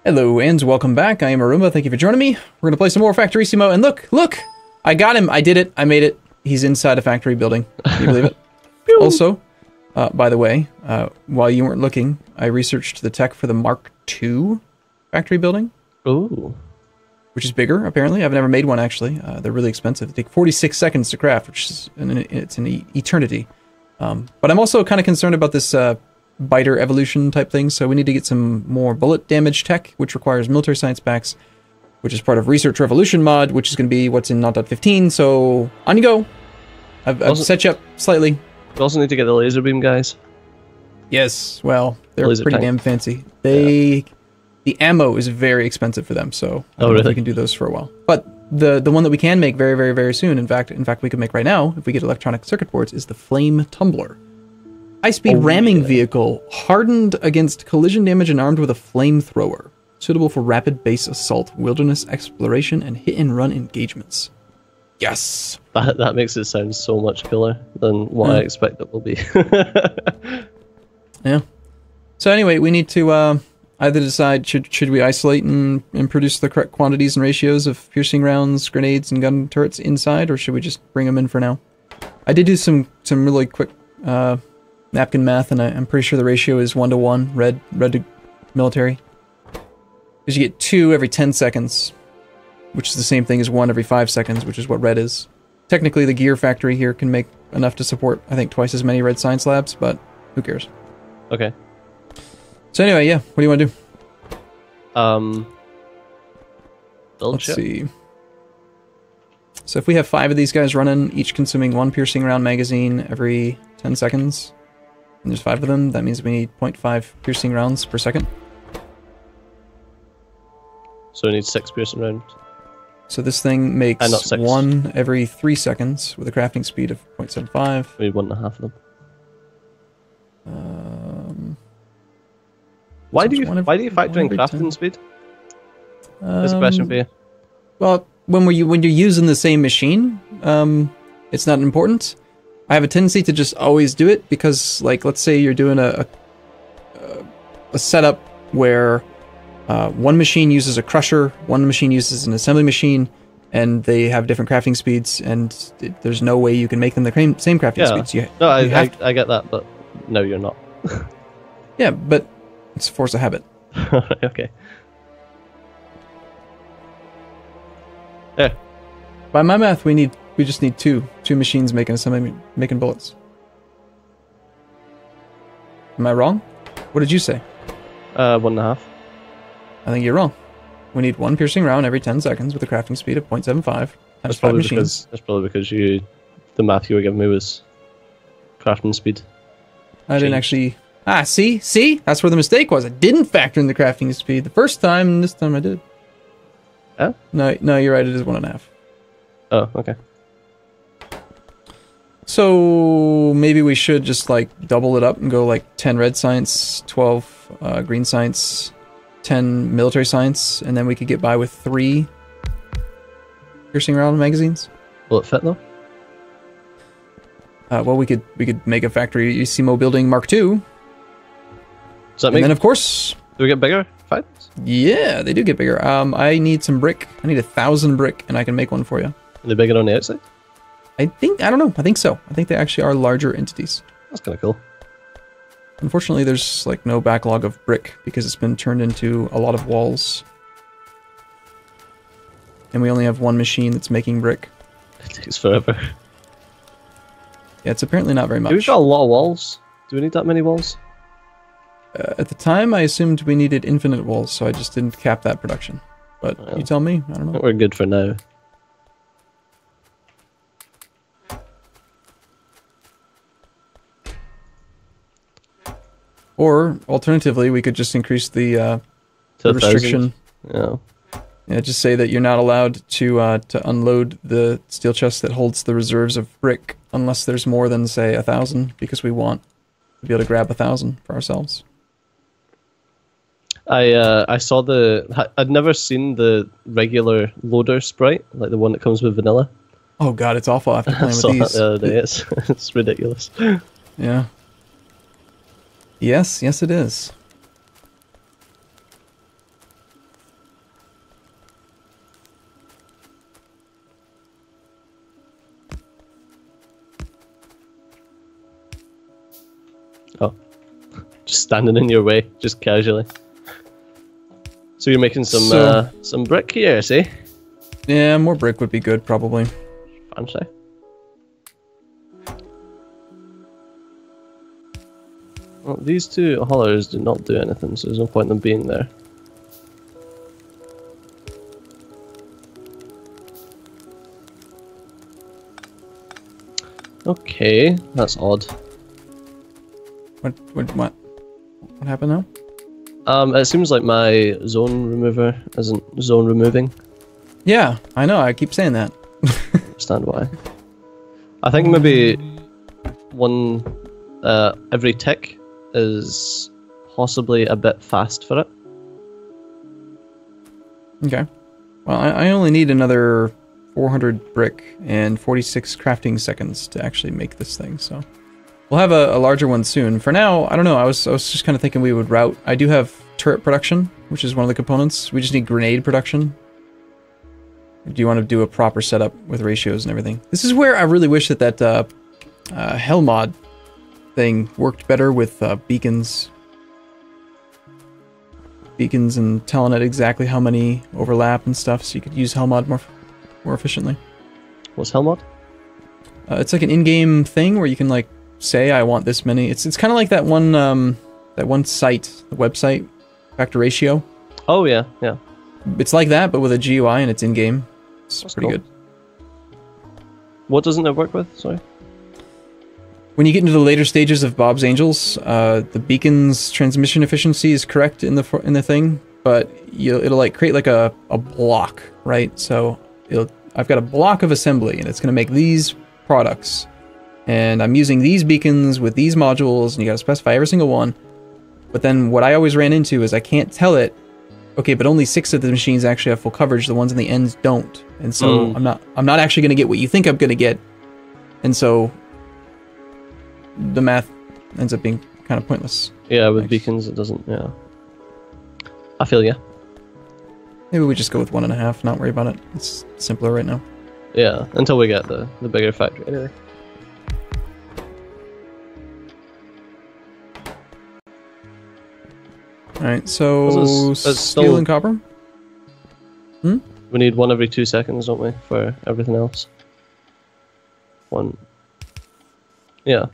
Hello and welcome back. I am Arumba. Thank you for joining me. We're going to play some more Factorissimo. And look! I got him. I did it. I made it. He's inside a factory building. Can you believe it? Also, by the way, while you weren't looking, I researched the tech for the Mark II factory building. Ooh. Which is bigger, apparently. I've never made one, actually. They're really expensive. They take 46 seconds to craft, which is it's an eternity. But I'm also kind of concerned about this biter evolution type thing, so we need to get some more bullet damage tech, which requires military science packs, which is part of Research Revolution mod, which is going to be what's in 0.15, so on you go. I've set you up slightly. We also need to get the laser beam guys. Yes, well, they're Laser pretty tank. damn fancy. Yeah. The ammo is very expensive for them, so I don't know if really? we can do those for a while. But the one that we can make very, very, very soon, in fact we could make right now, if we get electronic circuit boards, is the Flame Tumbler. High-speed ramming vehicle, hardened against collision damage and armed with a flamethrower. Suitable for rapid base assault, wilderness exploration, and hit-and-run engagements. Yes! That makes it sound so much cooler than what I expect it will be. Yeah. So anyway, we need to either decide, should we isolate and produce the correct quantities and ratios of piercing rounds, grenades, and gun turrets inside, or should we just bring them in for now? I did do some really quick napkin math, and I'm pretty sure the ratio is 1-to-1, red to military. Because you get 2 every 10 seconds, which is the same thing as 1 every 5 seconds, which is what red is. Technically, the gear factory here can make enough to support, I think, twice as many red science labs, but who cares? Okay. So anyway, yeah, what do you want to do? Build Let's ship. see. So if we have 5 of these guys running, each consuming 1 piercing round magazine every 10 seconds, and there's 5 of them, that means we need 0.5 piercing rounds per second. So we need 6 piercing rounds. So this thing makes not 6. 1 every 3 seconds with a crafting speed of 0.75. We need 1.5 of them. Why so do it's you 1 factor in every crafting 10. speed? That's a question for you. Well, when you're using the same machine, it's not important. I have a tendency to just always do it because, like, let's say you're doing a setup where one machine uses a crusher, one machine uses an assembly machine, and they have different crafting speeds, and there's no way you can make them the same crafting speeds. I get that, but no, you're not. Yeah, but it's a force of habit. Okay. Yeah. By my math, we just need two machines making bullets. Am I wrong? What did you say? 1.5. I think you're wrong. We need 1 piercing round every 10 seconds with a crafting speed of 0.75 times That's 5 machines. that's probably because the math you were giving me was crafting speed. I didn't actually... Ah, see? That's where the mistake was. I didn't factor in the crafting speed the first time, and this time I did. Oh? No, you're right. It is 1.5. Oh, okay. So maybe we should just like double it up and go like 10 red science, 12 green science, 10 military science, and then we could get by with 3 piercing round magazines. Will it fit though? Well, we could make a Factorissimo building Mark II. Does that And make? then of course, Do we get bigger fights? yeah, they do get bigger. I need some brick. I need 1,000 brick, and I can make one for you. Are they bigger on the outside? I don't know. I think so. I think they actually are larger entities. That's kind of cool. Unfortunately, there's like no backlog of brick because it's been turned into a lot of walls. And we only have 1 machine that's making brick. It takes forever. Yeah, it's apparently not very much. We've got a lot of walls. Do we need that many walls? At the time, I assumed we needed infinite walls, so I just didn't cap that production. But Well, you tell me. I don't I know. think we're good for now. Or alternatively, we could just increase the To restriction. 1,000. Yeah. Yeah, just say that you're not allowed to unload the steel chest that holds the reserves of brick unless there's more than, say, 1,000, because we want to be able to grab 1,000 for ourselves. I saw I'd never seen the regular loader sprite, like the one that comes with vanilla. Oh god, it's awful after I playing saw with that these. the other day. It's ridiculous. Yeah. Yes, it is. Oh. Just standing in your way, just casually. So you're making some brick here, see? Yeah, more brick would be good, probably. Fancy. Well, these two hollers do not do anything, so there's no point in them being there. Okay, that's odd. What happened now? It seems like my zone remover isn't zone removing. Yeah, I know. I keep saying that. Understand why. I think maybe one every tick is possibly a bit fast for it. Okay. Well, I only need another 400 brick and 46 crafting seconds to actually make this thing, so we'll have a larger one soon. For now, I don't know. I was just kind of thinking we would route. I do have turret production, which is one of the components. We just need grenade production. Do you want to do a proper setup with ratios and everything? This is where I really wish that hell mod thing worked better with beacons. Beacons and telling it exactly how many overlap and stuff, so you could use hell mod more efficiently. What's hell mod? It's like an in-game thing where you can like say I want this many. It's kind of like that one site, the website, Factorissimo. Oh yeah, yeah. It's like that, but with a GUI, and it's in-game. It's That's pretty cool. good. What doesn't it work with? Sorry. When you get into the later stages of Bob's Angels, the beacon's transmission efficiency is correct in the thing, but it'll like create like a block, right? So I've got a block of assembly, and it's going to make these products, and I'm using these beacons with these modules, and you got to specify every single one. But then what I always ran into is I can't tell it, okay, but only 6 of the machines actually have full coverage. The ones in the ends don't, and so I'm not actually going to get what you think I'm going to get, and so the math ends up being kind of pointless. Yeah, with beacons it doesn't. Yeah, I feel ya. Maybe we just go with 1.5, not worry about it. It's simpler right now. Yeah, until we get the bigger factory anyway. Alright, so steel and copper? We need one every 2 seconds, don't we, for everything else? One. Yeah.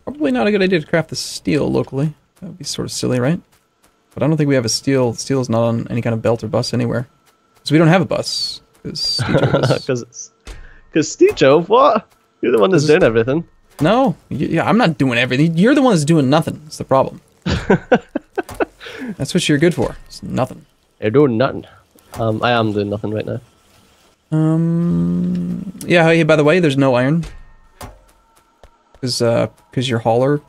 Probably not a good idea to craft the steel locally. That would be sort of silly, right? But I don't think we have a steel. Steel is not on any kind of belt or bus anywhere. So we don't have a bus. Because Steejo, what? You're the one that's doing everything. No, yeah, I'm not doing everything. You're the one that's doing nothing. It's the problem. That's what you're good for. It's nothing. You're doing nothing. I am doing nothing right now. Yeah, hey, by the way, there's no iron. Because your hauler.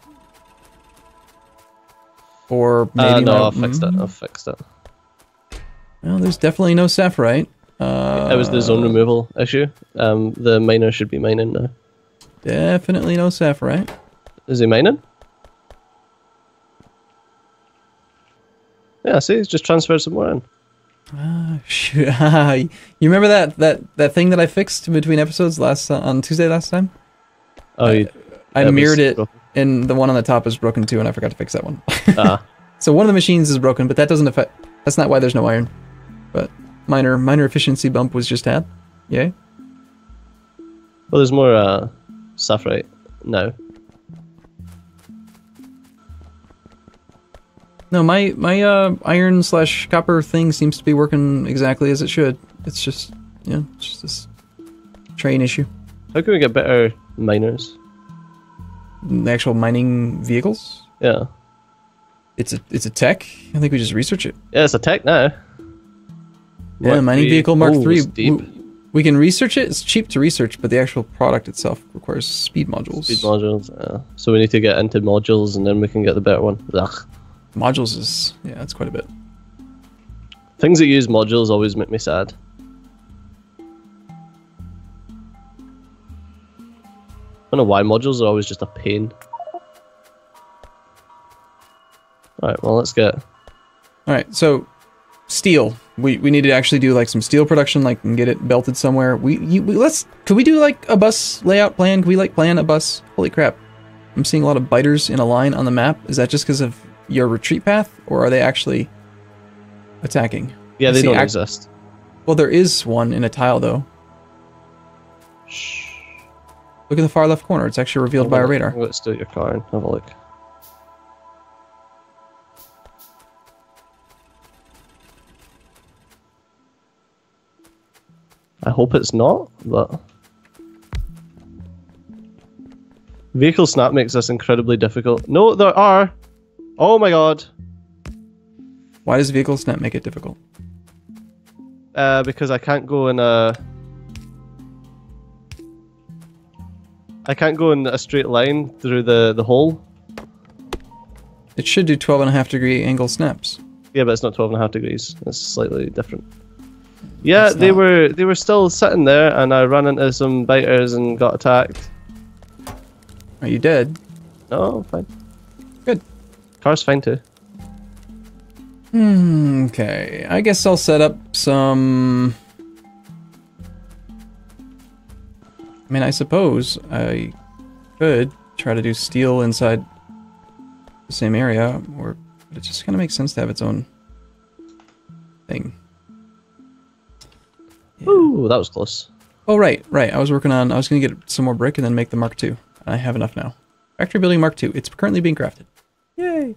Or maybe no, I've fixed it. I've fixed it. Well, there's definitely no sapphire. It was the zone removal issue. The miner should be mining now. Definitely no sapphire. Is he mining? Yeah, see, he's just transferred some more in. You remember that thing that I fixed between episodes on Tuesday last time? Oh, I mirrored it, and the one on the top is broken too, and I forgot to fix that one. So one of the machines is broken, but that doesn't affect. That's not why there's no iron. But minor efficiency bump was just had. Yay. Well, there's more sapphire now. No, my iron / copper thing seems to be working exactly as it should. It's just, it's just this train issue. How can we get better miners? The actual mining vehicles? Yeah. It's a tech. I think we just research it. Yeah, it's a tech now. Yeah, mining vehicle Mark III. Deep. We can research it. It's cheap to research, but the actual product itself requires speed modules. Speed modules, yeah. So we need to get into modules, and then we can get the better one. Ugh. Modules is, that's quite a bit. Things that use modules always make me sad. I don't know why modules are always just a pain. Alright, well, let's get... Alright, so steel. We need to actually do like some steel production, like and get it belted somewhere. Could we do like a bus layout plan? Can we like plan a bus? Holy crap. I'm seeing a lot of biters in a line on the map. Is that just because of your retreat path, or are they actually attacking? Yeah, they don't exist. Well, there is one in a tile, though. Shh. Look in the far left corner. It's actually revealed by our radar. Let's steal your car and have a look. I hope it's not, but... Vehicle snap makes this incredibly difficult. No, there are! Oh my god. Why does vehicle snap make it difficult? Because I can't go in a... I can't go in a straight line through the hole. It should do 12.5-degree angle snaps. Yeah, but it's not 12.5 degrees. It's slightly different. Yeah, they were still sitting there, and I ran into some biters and got attacked. Are you dead? No, fine. Good. Car's fine too. Okay, I guess I'll set up some... I mean, I suppose I could try to do steel inside the same area, but it just kind of makes sense to have its own thing. Yeah. Ooh, that was close. Oh, right. I was going to get some more brick and then make the Mark II. I have enough now. Factory building Mark II. It's currently being crafted. Yay!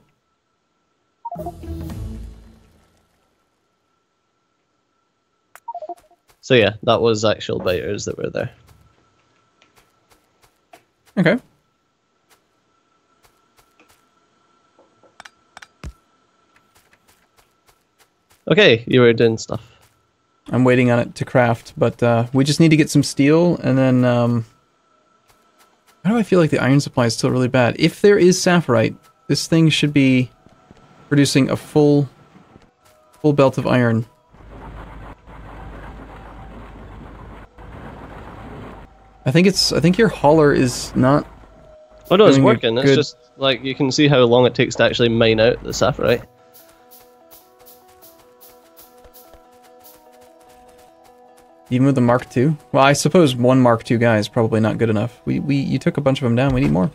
So yeah, that was actual biters that were there. Okay. Okay, you were doing stuff. I'm waiting on it to craft, but we just need to get some steel, and then... why do I feel like the iron supply is still really bad? If there is sapphirite, this thing should be producing a full belt of iron. I think your hauler is not... Oh no, it's working. It's just like you can see how long it takes to actually mine out the sapphirite. Even with the Mark II? Well, I suppose one Mark II guy is probably not good enough. You took a bunch of them down. We need more.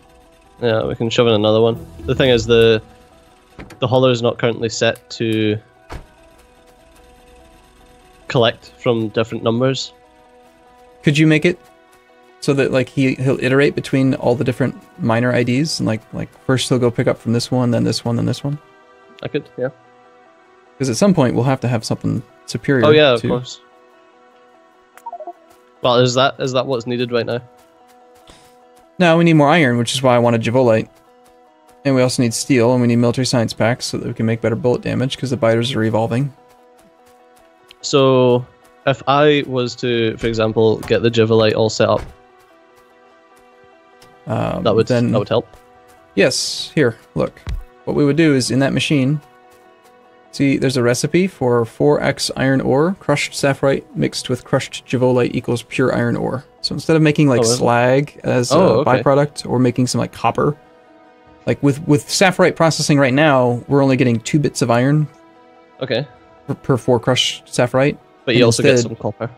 Yeah, we can shove in another one. The thing is, the hauler is not currently set to collect from different numbers. Could you make it so that like he'll iterate between all the different miner IDs, and like first he'll go pick up from this one, then this one, then this one? I could, yeah. Because at some point we'll have to have something superior. Oh yeah, of course. Well, is that what's needed right now? No, we need more iron, which is why I wanted Javolite. And we also need steel, and we need military science packs so that we can make better bullet damage, because the biters are evolving. So, if I was to, for example, get the Javolite all set up, that would help. Yes, here, look. What we would do is, in that machine, see, there's a recipe for 4x iron ore, crushed sapphirite mixed with crushed Javolite equals pure iron ore. So instead of making like slag as a byproduct, or making some like copper, like with sapphirite processing right now, we're only getting 2 bits of iron. Okay. Per 4 crushed sapphirite. But you also get some copper.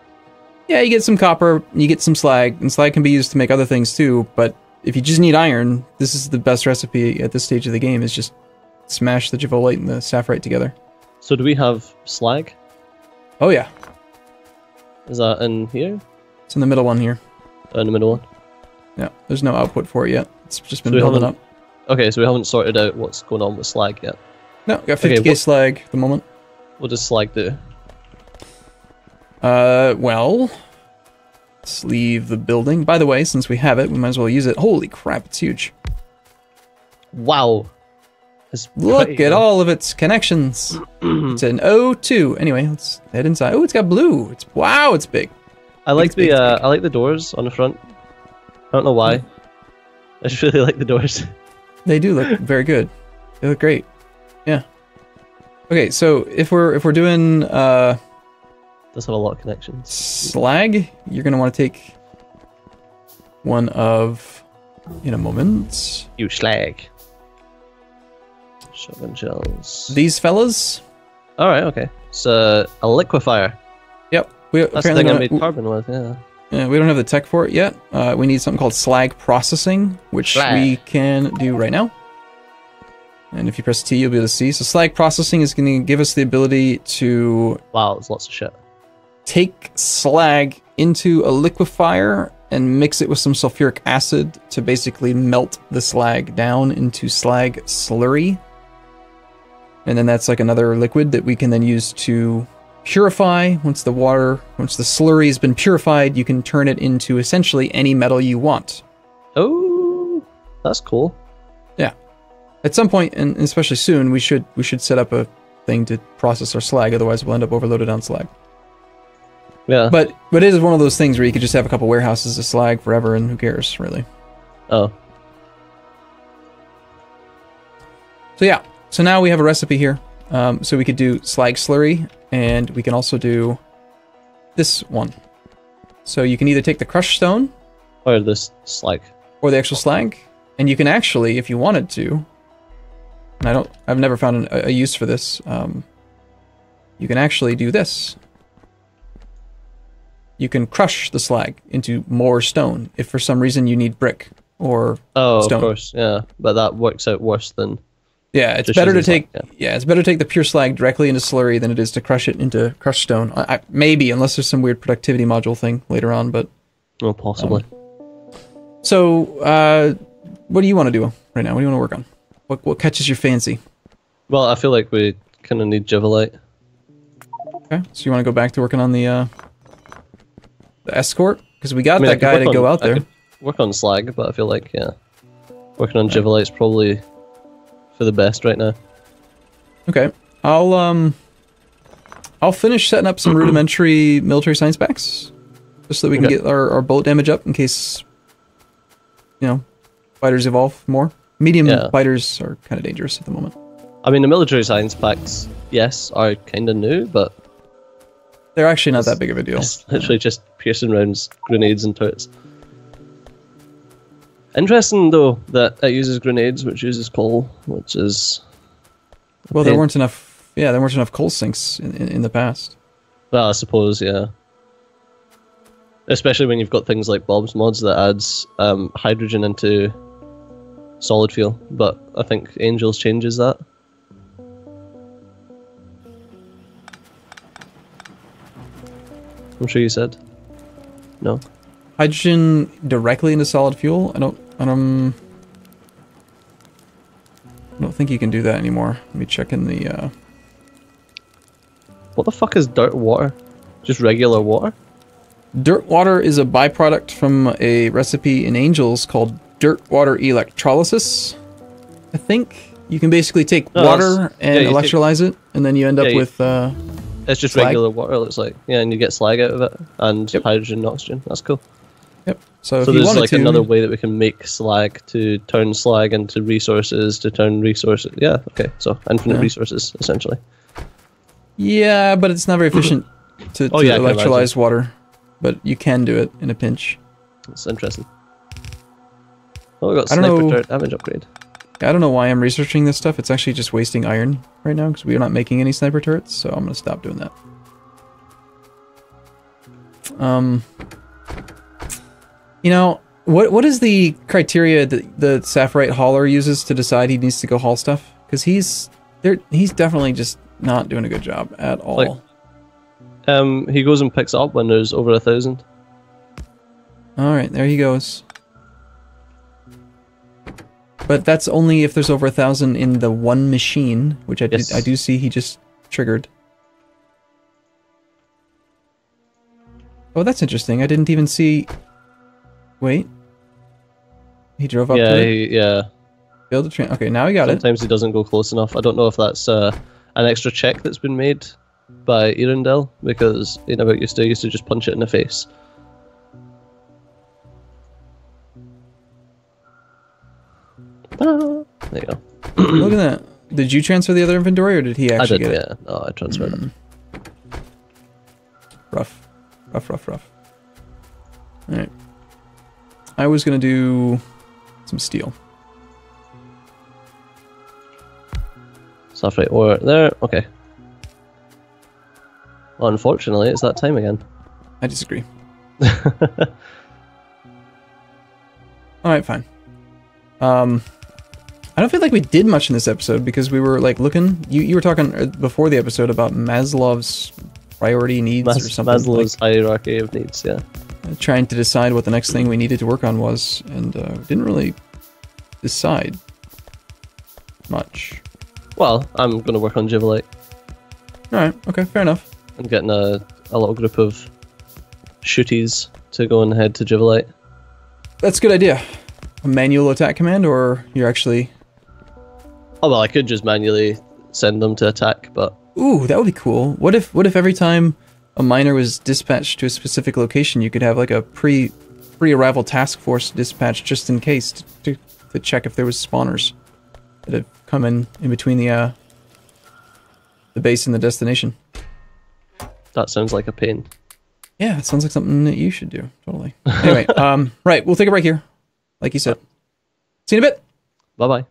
Yeah, you get some copper, you get some slag, and slag can be used to make other things too, but if you just need iron, this is the best recipe at this stage of the game, is just smash the Javolite and the sapphirite together. So do we have slag? Oh yeah. Is that in here? It's in the middle one here. In the middle one? Yeah, there's no output for it yet. It's just been building up. Okay, so we haven't sorted out what's going on with slag yet. No, got 50k slag at the moment. What does slag do? Well, let's leave the building. By the way, since we have it, we might as well use it. Holy crap, it's huge. Wow. Look at all of its connections. It's an O2. Anyway, let's head inside. Oh, it's got blue. Wow, it's big. I like I like the doors on the front. I don't know why. I just really like the doors. They do look very good. They look great. Yeah. Okay, so if we're doing does have a lot of connections. Slag, you're gonna want to take one of in a moment. You slag. Shotgun shells. These fellas. All right, okay. So a liquefier. Yep. We That's the thing I made carbon with. Yeah. Yeah, we don't have the tech for it yet. We need something called slag processing, which we can do right now. And if you press T, you'll be able to see. So slag processing is going to give us the ability to... Wow, there's lots of shit. Take slag into a liquefier and mix it with some sulfuric acid to basically melt the slag down into slag slurry. And then that's like another liquid that we can then use to purify. Once the slurry has been purified, you can turn it into essentially any metal you want. Oh, that's cool. Yeah. At some point, and especially soon, we should set up a thing to process our slag, otherwise we'll end up overloaded on slag. Yeah. But it is one of those things where you could just have a couple warehouses of slag forever and who cares, really. Oh. So yeah. So now we have a recipe here. So we could do slag slurry, and we can also do this one. So you can either take the crushed stone, or this slag, or the actual slag, and you can actually, if you wanted to, and I've never found a use for this. You can actually do this. You can crush the slag into more stone if for some reason you need brick or stone. Of course, yeah, but that works out worse than. Yeah, it's better to take. Yeah, it's better to take the pure slag directly into slurry than it is to crush it into crushed stone. Maybe, unless there's some weird productivity module thing later on, but. Oh, possibly. So, what do you want to do right now? What do you want to work on? What catches your fancy? Well, I feel like we kind of need Jivalite. Okay, so you want to go back to working on the escort? Because we got that guy to go out there. I could work on slag, but I feel like, yeah, working on Jivalite's probably for the best right now. Okay, I'll finish setting up some rudimentary military science packs, just so that we can get our bullet damage up in case, fighters evolve more. Medium fighters are kind of dangerous at the moment. I mean, the military science packs, yes, are kind of new, but they're actually not that big of a deal. It's literally just piercing rounds, grenades, and turrets. Interesting, though, that it uses grenades, which uses coal, which is... Well, there weren't enough... Yeah, there weren't enough coal sinks in the past. Well, I suppose, yeah. Especially when you've got things like Bob's Mods that adds hydrogen into solid fuel, but I think Angels changes that. I'm sure you said. No. Hydrogen directly into solid fuel? I don't think you can do that anymore. Let me check in the What the fuck is dirt water? Just regular water? Dirt water is a byproduct from a recipe in Angels called dirt water electrolysis. I think you can basically take water and electrolyze it, and then you end up with it's just slag. Regular water, it looks like. Yeah, and you get slag out of it, and hydrogen and oxygen. That's cool. Yep. So if there's you wanted like another way that we can make slag to turn slag into resources, to turn resources. Yeah, okay. So infinite resources, essentially. Yeah, but it's not very efficient to electrolyze water. But you can do it in a pinch. That's interesting. Oh, we got sniper turret damage upgrade. I don't know why I'm researching this stuff. It's actually just wasting iron right now because we are not making any sniper turrets, so I'm going to stop doing that. What is the criteria that the Saphirite hauler uses to decide he needs to go haul stuff? Because he's definitely just not doing a good job at all. He goes and picks it up when there's over 1,000. Alright, there he goes. But that's only if there's over 1,000 in the one machine, which I do see he just triggered. Oh, that's interesting. I didn't even see... Wait. He drove up to it? Yeah. Build a train. Okay, now he got it. Sometimes he doesn't go close enough. I don't know if that's an extra check that's been made by Erendel, because he never used to just punch it in the face. There you go. Look at that. Did you transfer the other inventory, or did he actually get it? Yeah. No, I transferred it. Rough. Alright. I was gonna do some steel. Sapphire ore there, okay. Well, unfortunately, it's that time again. I disagree. Alright, fine. I don't feel like we did much in this episode because we were like looking. You were talking before the episode about Maslow's priority needs or something. Maslow's hierarchy of needs, yeah. Trying to decide what the next thing we needed to work on was, and didn't really decide much. Well, I'm going to work on Jubilate. Alright, okay, fair enough. I'm getting a little group of shooties to go and head to Jubilate. That's a good idea. A manual attack command, or you're actually... Oh, well, I could just manually send them to attack, but... Ooh, that would be cool. What if every time a miner was dispatched to a specific location, you could have like a pre-arrival task force dispatch just in case to check if there was spawners that have come in between the base and the destination. That sounds like a pain. Yeah, it sounds like something that you should do. Totally. Anyway, right, we'll take a break here. Like you said. See you in a bit. Bye-bye.